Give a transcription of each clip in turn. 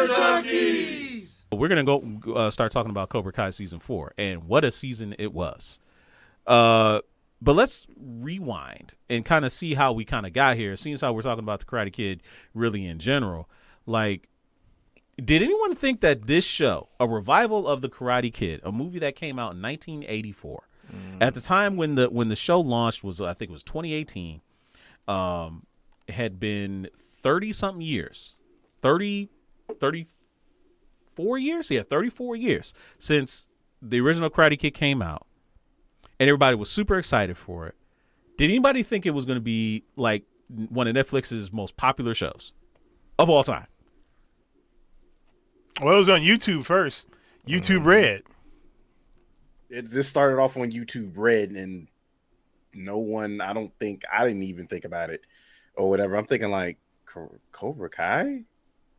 Junkies! We're going to go start talking about Cobra Kai Season 4, and what a season it was. But let's rewind and kind of see how we kind of got here, seeing as how we're talking about the Karate Kid really in general. Like, did anyone think that this show, a revival of the Karate Kid, a movie that came out in 1984, at the time when the show launched was, I think it was 2018, had been 30-something years, 34 years? Yeah, 34 years since the original Karate Kid came out, and everybody was super excited for it. Did anybody think it was going to be like one of Netflix's most popular shows of all time? Well, it was on YouTube first. YouTube Red. This started off on YouTube Red, and I didn't even think about it or whatever. I'm thinking like, Cobra Kai?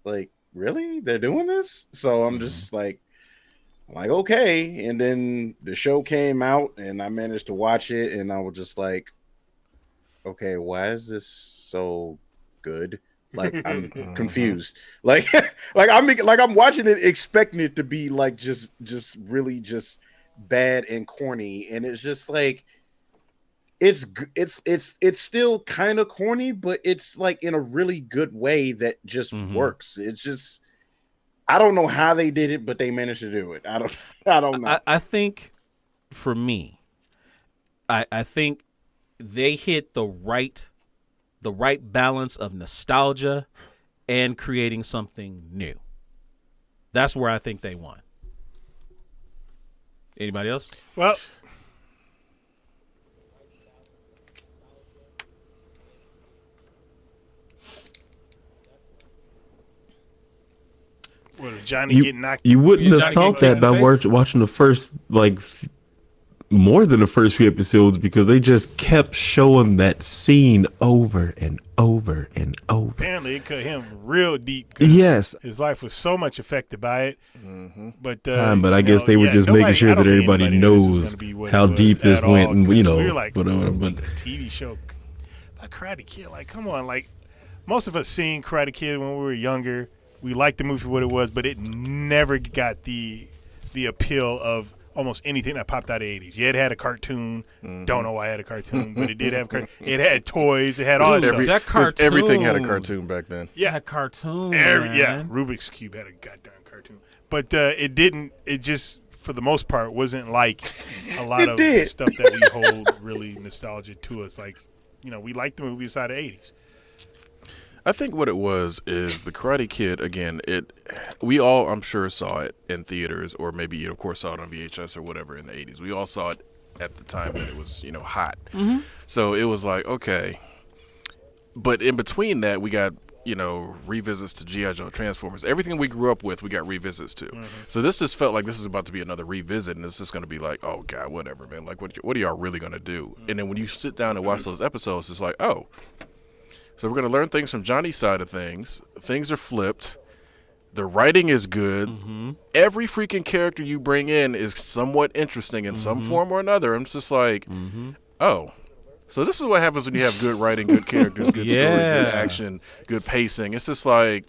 Like, really? They're doing this? So I'm just like, okay. And then the show came out, and I managed to watch it, and I was just like, okay, why is this so good? Like, I'm confused. Like I'm watching it expecting it to be like just really just bad and corny, and it's just like it's still kind of corny, but it's like in a really good way that just works. It's just, I don't know how they did it, but they managed to do it. I don't know. I think for me, I think they hit the right balance of nostalgia and creating something new. That's where I think they won. Anybody else? Well, Johnny getting knocked. You wouldn't have thought that by watching the first, more than the first few episodes, because they just kept showing that scene over and over and over. Apparently, it cut him real deep. Yes, his life was so much affected by it. But I guess they were just making sure that everybody knows how deep this went, and we were like, but TV show like Karate Kid, like, come on, like most of us seen Karate Kid when we were younger. We liked the movie for what it was, but it never got the appeal of almost anything that popped out of the 80s. Yeah, it had a cartoon. Don't know why it had a cartoon, but it did have it had toys. It had all that stuff. That cartoon. Everything had a cartoon back then. Yeah, a cartoon. Rubik's Cube had a goddamn cartoon. But it didn't. It just, for the most part, wasn't like a lot of the stuff that we hold really nostalgic to us. Like, we liked the movie side of the 80s. I think what it was is the Karate Kid, again, we all, I'm sure, saw it in theaters, or maybe you, of course, saw it on VHS or whatever in the 80s. We all saw it at the time that it was, hot. So it was like, okay. But in between that, we got, revisits to G.I. Joe, Transformers. Everything we grew up with, we got revisits to. So this just felt like this is about to be another revisit, and this is going to be like, oh, God, whatever, man. Like, what are y'all really going to do? And then when you sit down and watch those episodes, it's like, oh. So we're going to learn things from Johnny's side of things. Things are flipped. The writing is good. Every freaking character you bring in is somewhat interesting in some form or another. I'm just like, oh. So this is what happens when you have good writing, good characters, good story, good action, good pacing. It's just like,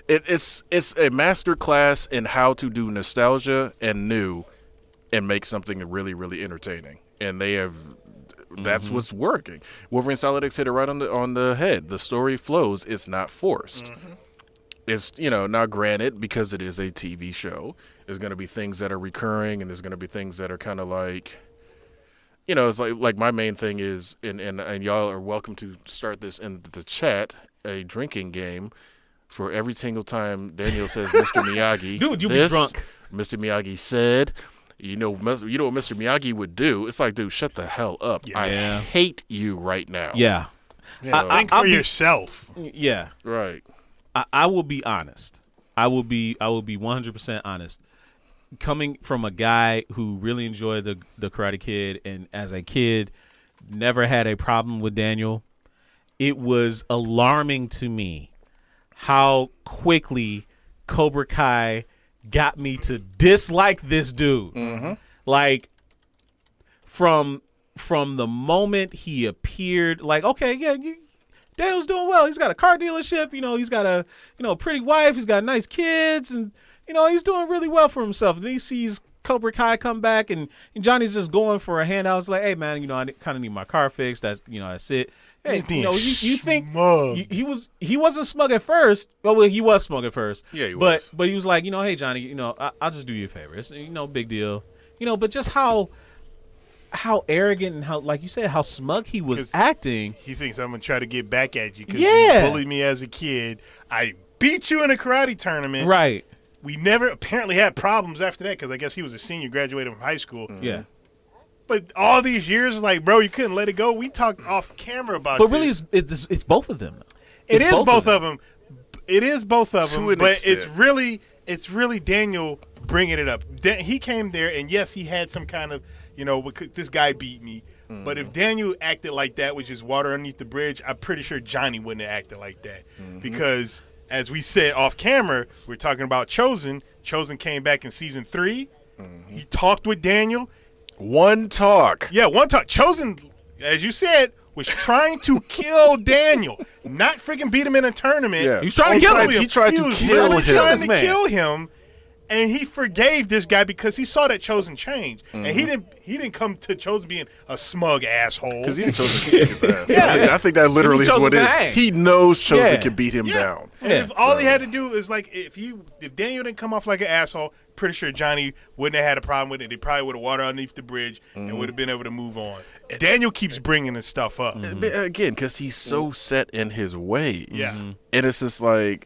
it's a master class in how to do nostalgia and new and make something really, really entertaining. And they have... That's what's working. Wolverine Solid X hit it right on the head. The story flows. It's not forced. It's, now granted, because it is a TV show, there's going to be things that are recurring, and there's going to be things that are kind of like, it's like my main thing is, and y'all are welcome to start this in the chat, a drinking game for every single time Daniel says Mr. Miyagi. Dude, you be drunk. Mr. Miyagi said... You know what Mr. Miyagi would do? It's like, dude, shut the hell up. Yeah. I hate you right now. Yeah. Think for yourself. Yeah. Right. I will be honest. I will be 100% honest. Coming from a guy who really enjoyed the Karate Kid, and as a kid never had a problem with Daniel, it was alarming to me how quickly Cobra Kai got me to dislike this dude. Like, from the moment he appeared, like, okay, yeah, Daniel's doing well. He's got a car dealership. He's got a pretty wife. He's got nice kids, and he's doing really well for himself. And then he sees Cobra Kai come back, and Johnny's just going for a handout. It's like, hey man, I kind of need my car fixed. That's that's it. Hey, you think he wasn't smug at first? Well, he was smug at first. Yeah, he was. But he was like, hey Johnny, I'll just do you a favor. It's big deal. But just how arrogant and how, like you said, how smug he was acting. He thinks I'm gonna try to get back at you because Yeah. you bullied me as a kid. I beat you in a karate tournament. Right. We never apparently had problems after that because I guess he was a senior, graduated from high school. Yeah. But all these years, like, bro, you couldn't let it go. We talked off camera about But this. really, it's both of them. It is both of them. It is both of To them. an But extent. it's really Daniel bringing it up. He came there, and yes, he had some kind of, this guy beat me. Mm-hmm. But if Daniel acted like that, which is water underneath the bridge, I'm pretty sure Johnny wouldn't have acted like that. Mm-hmm. Because, as we said off camera, we're talking about Chosen. Chosen came back in season 3. Mm-hmm. He talked with Daniel. One talk. Yeah, one talk. Chosen, as you said, was trying to kill Daniel, not freaking beat him in a tournament. Yeah. He was trying to kill him. He tried to was kill really him. trying to Man. kill him, and he forgave this guy because he saw that Chosen change, and he didn't come to Chosen being a smug asshole. Because he chose to kick his ass. Yeah. I think that literally is Chosen what it to is. hang. He knows Chosen Yeah. can beat him down. And Yeah. if all he had to do is like if Daniel didn't come off like an asshole, pretty sure Johnny wouldn't have had a problem with it. They probably would have water underneath the bridge and would have been able to move on. Daniel keeps bringing this stuff up. Again, because he's so set in his ways. Yeah. And it's just like,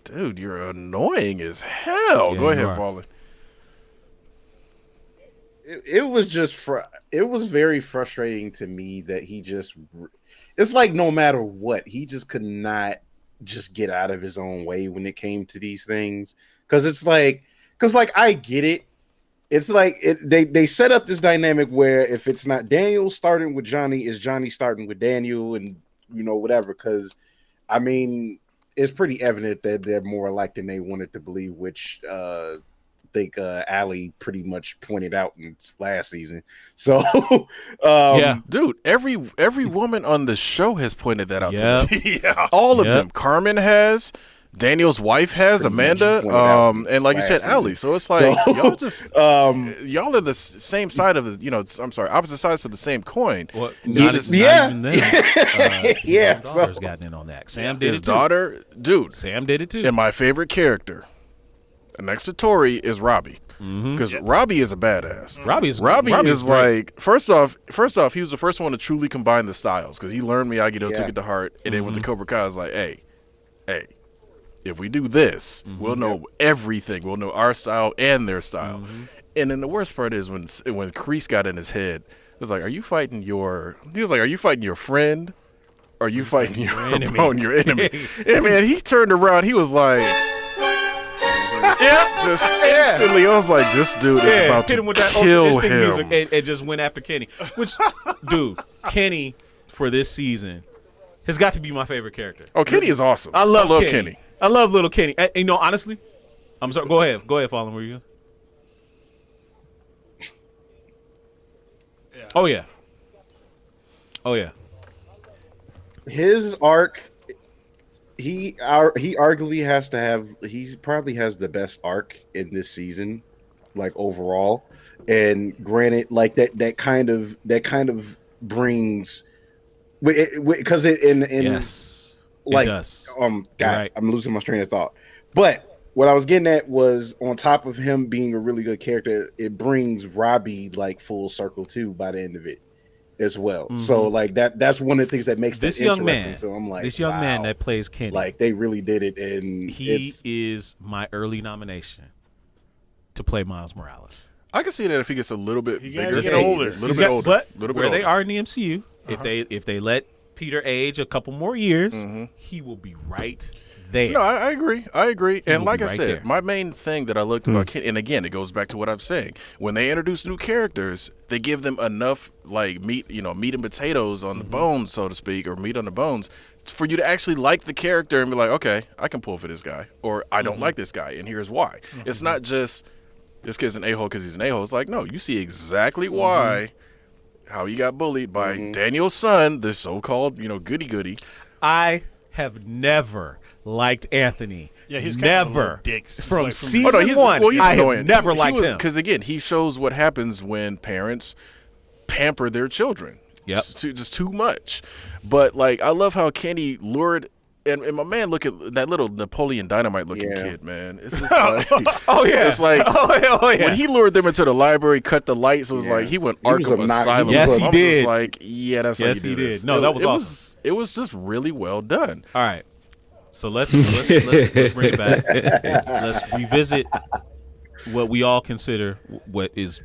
dude, you're annoying as hell. Yeah, Go you ahead, are. Paulie. It was just it was very frustrating to me that it's like no matter what, he just could not just get out of his own way when it came to these things. Because I get it. It's like they set up this dynamic where if it's not Daniel starting with Johnny, it's Johnny starting with Daniel, and whatever. Because I mean, it's pretty evident that they're more alike than they wanted to believe, which I think Ali pretty much pointed out in last season. So Yeah. Dude, every woman on the show has pointed that out Yeah. to me. Yeah. All of Yep. them. Carmen has. Daniel's wife has, Pretty much Amanda, pointed out and like you said, last season. Ali. So it's like y'all just y'all are the same side of the, opposite sides of the same coin. Well, Yeah. not even them. Yeah, His daughter's so- gotten in on that. Sam did His it too. daughter, dude, Sam did it too. and my favorite character next to Tori is Robbie, because Robbie is a badass. Robbie is Robbie's great. like first off, he was the first one to truly combine the styles because he learned Miyagi-Do, Yeah. took it to heart, and then went to Cobra Kai. I was like, hey, if we do this, we'll know everything. We'll know our style and their style. And then the worst part is when Kreese got in his head, it was like, are you fighting your friend? Or are you fighting your enemy? your enemy? And man, he turned around. He was like, just instantly. I was like, this dude is about hit to him with that kill instinct him. music and just went after Kenny. Which, dude, Kenny for this season has got to be my favorite character. Oh, Kenny is awesome. I love Kenny. I love little Kenny. And, honestly, I'm sorry. Go ahead, Fallon. Where you? Yeah. Oh yeah. Oh yeah. His arc, he arguably has to have. He probably has the best arc in this season, like overall. And granted, like that kind of brings, because Yes. like it does. God, Right. I'm losing my train of thought. But what I was getting at was, on top of him being a really good character, it brings Robbie like full circle too by the end of it as well. So like that's one of the things that makes This this young interesting. man, So I'm like, this young man wow. that plays Kenny, like they really did it, and he is my early nomination to play Miles Morales. I can see that if he gets a little bit He bigger, gotta get older. a little bit older, But little bit where they older. are in the MCU, if they let Peter age a couple more years, he will be right there. No, I agree. And will like be I right said, there. my main thing that I looked about, Kenny, and again, it goes back to what I'm saying. When they introduce new characters, they give them enough like meat and potatoes on the bones, so to speak, or meat on the bones, for you to actually like the character and be like, okay, I can pull for this guy, or I don't like this guy, and here's why. It's not just this kid's an a-hole because he's an a-hole. It's like, no, you see exactly why, how he got bullied by Daniel's son, this so-called, goody-goody. I have never liked Anthony. Yeah, he's kind of a never little dick. from Like, season he's one. well, he's I annoying. have never liked him. Because again, he shows what happens when parents pamper their children. Yep. Just too much. But like, I love how Kenny lured. And my man, look at that little Napoleon Dynamite looking kid, man. It's just like, Oh yeah, it's like, oh yeah. when he lured them into the library, cut the lights, it was like he went He was Arkham obnoxious. Asylum. Yes, he I was did. just like, yeah, that's how Yes, you do he this. did. No, that was awesome. It was just really well done. All right. So let's bring it back. Let's revisit what we all consider what is,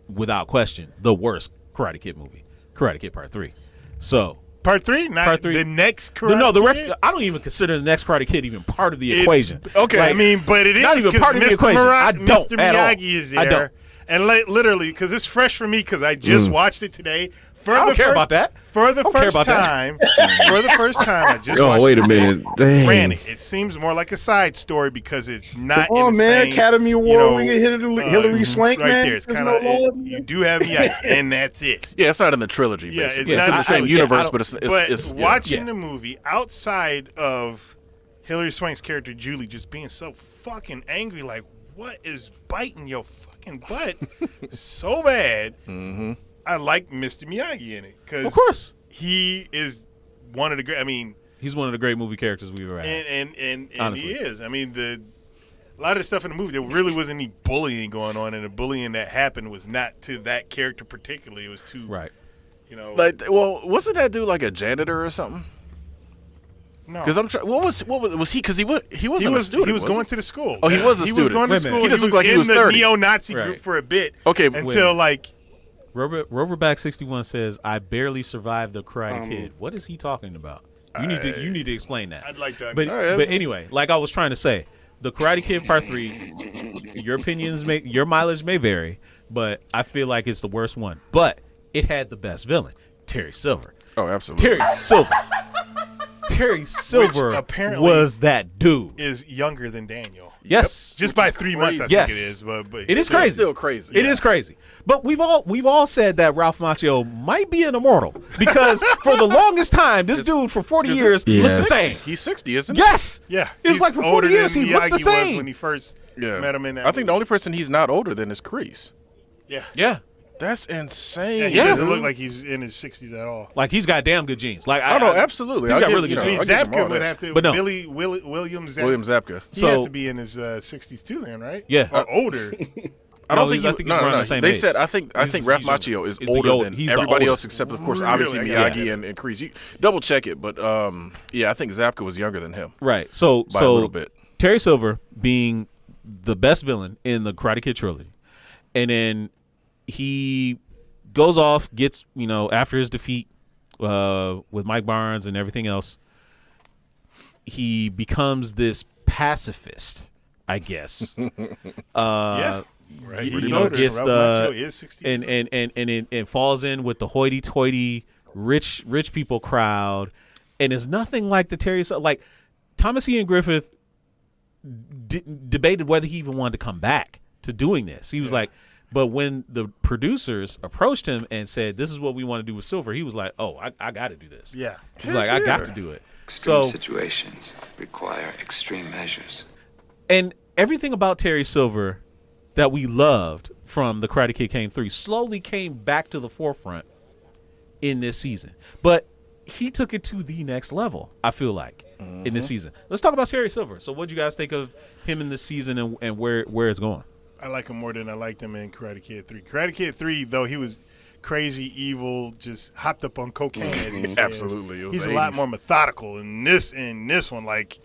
without question, the worst Karate Kid movie, Karate Kid Part 3. So Part 3, not Part 3. the next Karate no, the rest. Kid? I don't even consider the next Karate Kid even part of the equation. Okay, Like, I mean, but it is not even 'cause part of the Mr. equation. I don't Mr. at all. Miyagi is there. I don't. And literally, because it's fresh for me, because I just watched it today. I don't care about that. For the I don't care first about that. time, I just Oh, watched wait it a today. minute. Dang. Granted, it seems more like a side story because it's not. Come on, in the man. same, Academy Award you know, winning Hillary Swank, right man. there. It's There's kind no love. of you do have Miyagi, and that's it. Yeah, it's not in the trilogy. Yeah, Basically. it's It's in not- the same I universe, don't- but it's But it's watching yeah. the movie outside of Hillary Swank's character Julie just being so fucking angry, like what is biting your fucking butt so bad? Mm-hmm. I like Mr. Miyagi in it because Of course, he is one of the great. I mean, he's one of the great movie characters we've ever had. and Honestly. he is. I mean, a lot of the stuff in the movie, there really wasn't any bullying going on, and the bullying that happened was not to that character particularly. It was to Right. you know, like, well, wasn't that dude like a janitor or something? no. Because I'm trying. What was he? Because he wasn't a student. He was was going to the school. Oh, he was a He student. was going Wait to a minute. school. He just looked like he in was the 30. neo-Nazi Right. group for a bit. Okay, until like Roverback 61 says, "I barely survived the Karate Kid." What is he talking about? You need to explain that. I'd like to. But All right. but anyway, like I was trying to say, the Karate Kid Part 3, your mileage may vary, but I feel like it's the worst one. But it had the best villain, Terry Silver. Oh, absolutely. Terry Silver apparently was that dude. is younger than Daniel. Yes. Just by 3 months, I Yes. think it is. But It is still- crazy. Still crazy. It is crazy. But we've all said that Ralph Macchio might be an immortal because for the longest time, this dude for 40 years Yes. looked the same. He's 60, isn't he? Yes. Yeah, It was he's like for 40 older years, than he looked the Miyagi same. was when he first Yeah. met him in that. I think the movie. only person he's not older than is Kreese. Yeah, Yeah. That's insane. yeah, he Yeah. doesn't look like he's in his 60s at all. Like he's got damn good genes. Like Oh no, absolutely. He's I'll got give- really good you know, I mean, genes. I'll give him all Zapka would that. have to. But no. William Zapka. William Zapka. He So- has to be in his 60s too, then, right? Yeah. or older. I don't No, think I he, think he's no, around no, the same They age. said I think Ralph he's Macchio is the older old- than he's the everybody oldest. else except of course obviously Really? I got Miyagi and Kreese. You double check it, but yeah, I think Zapka was younger than him Right. So by a little bit. Terry Silver being the best villain in the Karate Kid trilogy, and then he goes off, gets after his defeat with Mike Barnes and everything else, he becomes this pacifist, I guess. Yeah, right. you He's know, older. gets Ralph the- Macchio is 60. and falls in with the hoity-toity rich people crowd, and is nothing like the Terry. Like Thomas Ian Griffith debated whether he even wanted to come back to doing this. He was like, but when the producers approached him and said, "This is what we want to do with Silver," he was like, "Oh, I got to do this." Yeah. He's like, "I got to do it." Extreme So situations require extreme measures. and everything about Terry Silver that we loved from the Karate Kid Came 3 slowly came back to the forefront in this season. But he took it to the next level, I feel like, in this season. Let's talk about Terry Silver. So what do you guys think of him in this season and where it's going? I like him more than I liked him in Karate Kid 3. Karate Kid 3, though he was crazy, evil, just hopped up on cocaine. as he says, Absolutely. It was he's the a lot 80s. more methodical in this one. Like,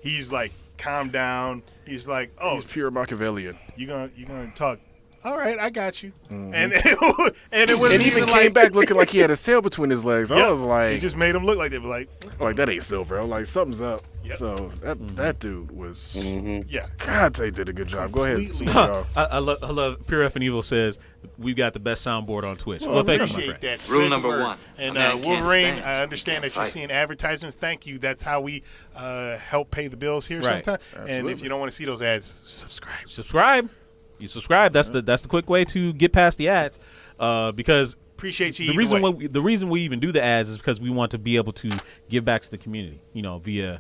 he's like, calm down. He's like, oh, He's pure Machiavellian. you're gonna talk. All right, I got you. And it was And even even like, came back looking like he had his tail between his legs. I yeah, was like, he just made him look like they were like, that ain't Silver. I'm like, something's up. Yep. So that dude was. yeah. God, they did a good job. Go ahead. Completely. Y'all. I love Pure F and Evil says we've got the best soundboard on Twitch. Well, I thank you, my appreciate friend. that. Spread Rule the number word. one, And a man can't Wolverine, stand, I understand that you're fight. seeing advertisements. Thank you. That's how we help pay the bills here Right. sometimes. And if Absolutely. you don't want to see those ads, subscribe. Subscribe. You subscribe. That's the quick way to get past the ads, because Appreciate you. The reason we even do the ads is because we want to be able to give back to the community, via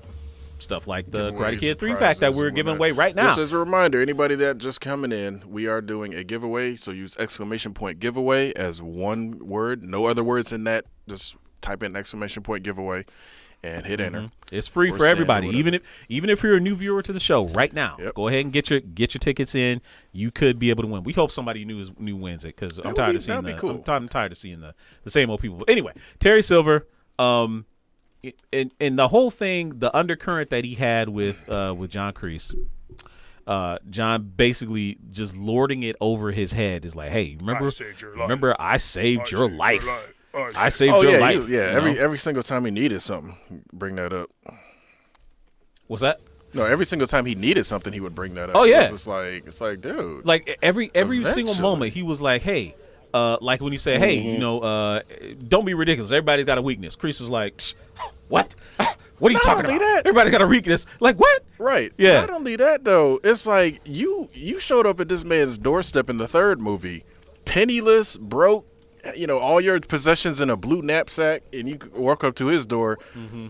stuff like the Karate Kid 3-pack that we're giving away right now. Just as a reminder, anybody that just coming in, we are doing a giveaway, so use exclamation point giveaway as one word, no other words in that. Just type in exclamation point giveaway and hit enter. It's free for everybody, even if you're a new viewer to the show right now. Yep. Go ahead and get your tickets in. You could be able to win. We hope somebody new wins it, because I'm tired of seeing I'm tired of seeing the same old people. But anyway, Terry Silver, and the whole thing, the undercurrent that he had with John Kreese. John basically just lording it over his head is like, hey, remember I saved your life. I saved your life. Every single time he needed something, bring that up. What's that? No, every single time he needed something, he would bring that up. Oh yeah, it's like, dude. Like every single moment, he was like, hey, like when you say, hey, don't be ridiculous. Everybody's got a weakness. Kreese was like, what? What are you talking about? Everybody got a weakness. Like what? Right. Yeah. Not only that though, it's like you showed up at this man's doorstep in the third movie, penniless, broke. All your possessions in a blue knapsack, and you walk up to his door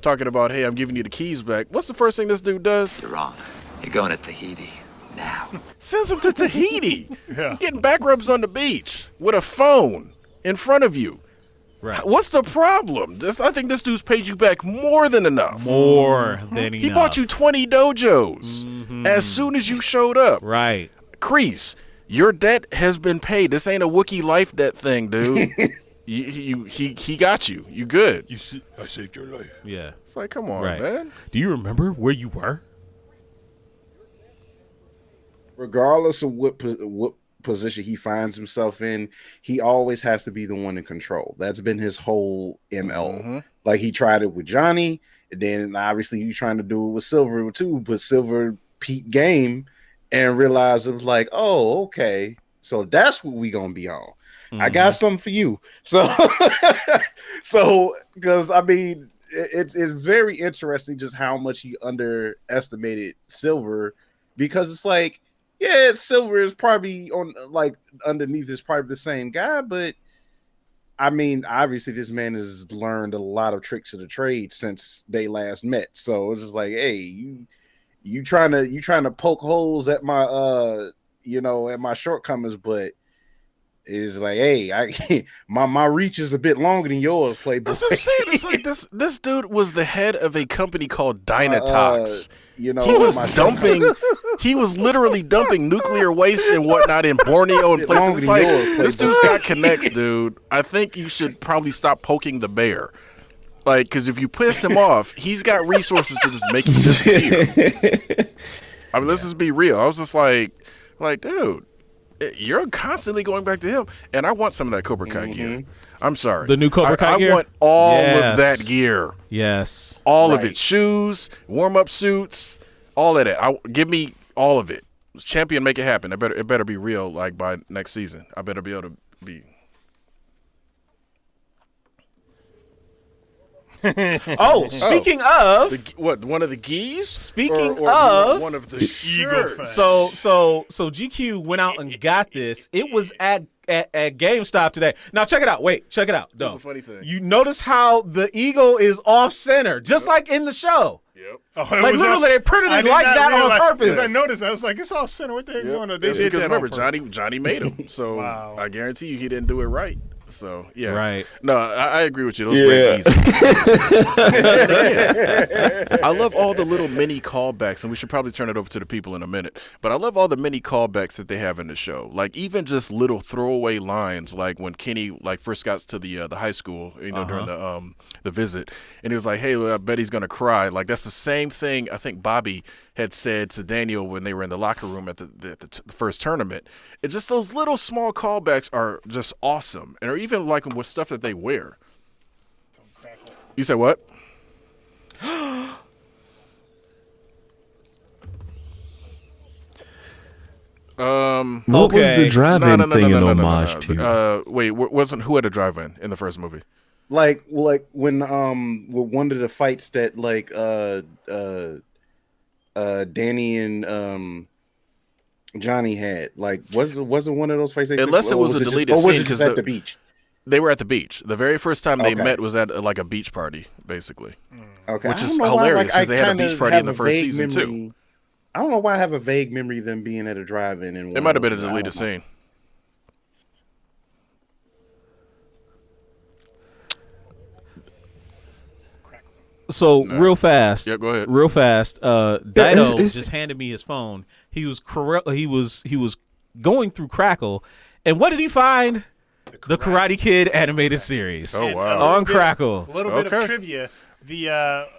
talking about, hey, I'm giving you the keys back. What's the first thing this dude does? You're wrong. You're going to Tahiti now. Sends him to Tahiti. Yeah. Getting back rubs on the beach with a phone in front of you. Right. What's the problem? I think this dude's paid you back more than enough. More than enough. He bought you 20 dojos as soon as you showed up. Right. Kreese, your debt has been paid. This ain't a Wookiee life debt thing, dude. He got you. You good. I saved your life. Yeah. It's like, come on, Right. man. Do you remember where you were? Regardless of what position he finds himself in, he always has to be the one in control. That's been his whole MO. Like he tried it with Johnny, and then obviously you trying to do it with Silver too, but Silver peep game and realized it was like, oh, okay, so that's what we gonna be on. I got something for you. So because I mean, it's very interesting just how much he underestimated Silver, because it's like, yeah, Silver is probably on, like, underneath is probably the same guy, but I mean, obviously this man has learned a lot of tricks of the trade since they last met. So it's just like, hey, you trying to poke holes at my at my shortcomings, but it's like, hey, my reach is a bit longer than yours, Playboy. That's what I'm saying. It's like this dude was the head of a company called Dynatox. He was literally dumping nuclear waste and whatnot in Borneo and places. It's like, this dude's got connects, dude. I think you should probably stop poking the bear. Like, because if you piss him off, he's got resources to just make him disappear. I mean, let's just be real. I was just like, dude, you're constantly going back to him, and I want some of that Cobra Kai gear. I'm sorry. The new Cobra Kai gear? I want all of that gear. Yes. All of it. Shoes, warm-up suits, all of that. Give me all of it. Champion, make it happen. It better be real, like, by next season. I better be able to be... Speaking of one of the gees? Speaking or of one of the shirts. So GQ went out and got this. It was at GameStop today. Now check it out. Wait, check it out. That's a funny thing. You notice how the eagle is off center, just like in the show. Yep. Like literally, they printed it like that on purpose. I noticed. I was like, it's off center. What the heck going on? They did because that remember, on purpose. Johnny made him. So Wow. I guarantee you he didn't do it right. So yeah, right. No, I agree with you. Those were easy. I love all the little mini callbacks, and we should probably turn it over to the people in a minute. But I love all the mini callbacks that they have in the show. Like even just little throwaway lines, like when Kenny first got to the high school, during the visit, and he was like, "Hey, I bet he's gonna cry." Like that's the same thing I think Bobby had said to Daniel when they were in the locker room at the first tournament. It's just those little small callbacks are just awesome, and or even like with stuff that they wear. You said what? What was the drive-in thing in homage to? Wait, wasn't who had a drive-in in the first movie? Like when one of the fights that Danny and Johnny had, like wasn't one of those fights? Unless it was a deleted scene, because at the beach. They were at the beach. The very first time they Okay. met was at like a beach party, basically. Okay. Which I is don't know why, hilarious, 'cause I they had a kinda beach party in have the a first vague season, too. memory- I don't know why I have a vague memory of them being at a drive-in. And It might have been a deleted scene. So real fast. Yeah, go ahead. Real fast. Dido it's- just handed me his phone. He was going through Crackle, and what did he find? The Karate Kid animated series. Oh, And wow. a little On bit- Crackle. A little bit Okay. of trivia. The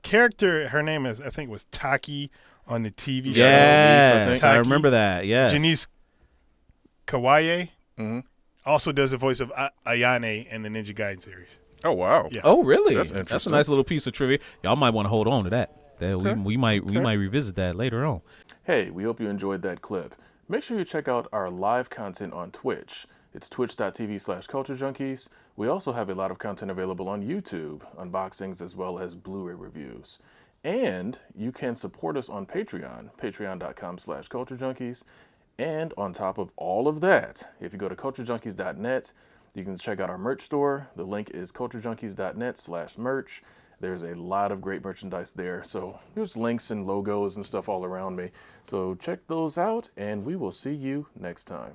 character, her name is, I think, was Taki on the TV show. Yes, think. I remember that. Yes. Janice Kawaii Mm-hmm. also does the voice of Ayane in the Ninja Gaiden series. Oh, wow. Yeah. Oh, really? That's That's a interesting. nice little piece of trivia. Y'all might want to hold on to that. We might revisit that later on. Hey, we hope you enjoyed that clip. Make sure you check out our live content on Twitch. It's twitch.tv/Culture Junkies. We also have a lot of content available on YouTube, unboxings as well as Blu-ray reviews. And you can support us on Patreon, patreon.com/Culture Junkies. And on top of all of that, if you go to culturejunkies.net, you can check out our merch store. The link is culturejunkies.net/merch. There's a lot of great merchandise there. So there's links and logos and stuff all around me. So check those out, and we will see you next time.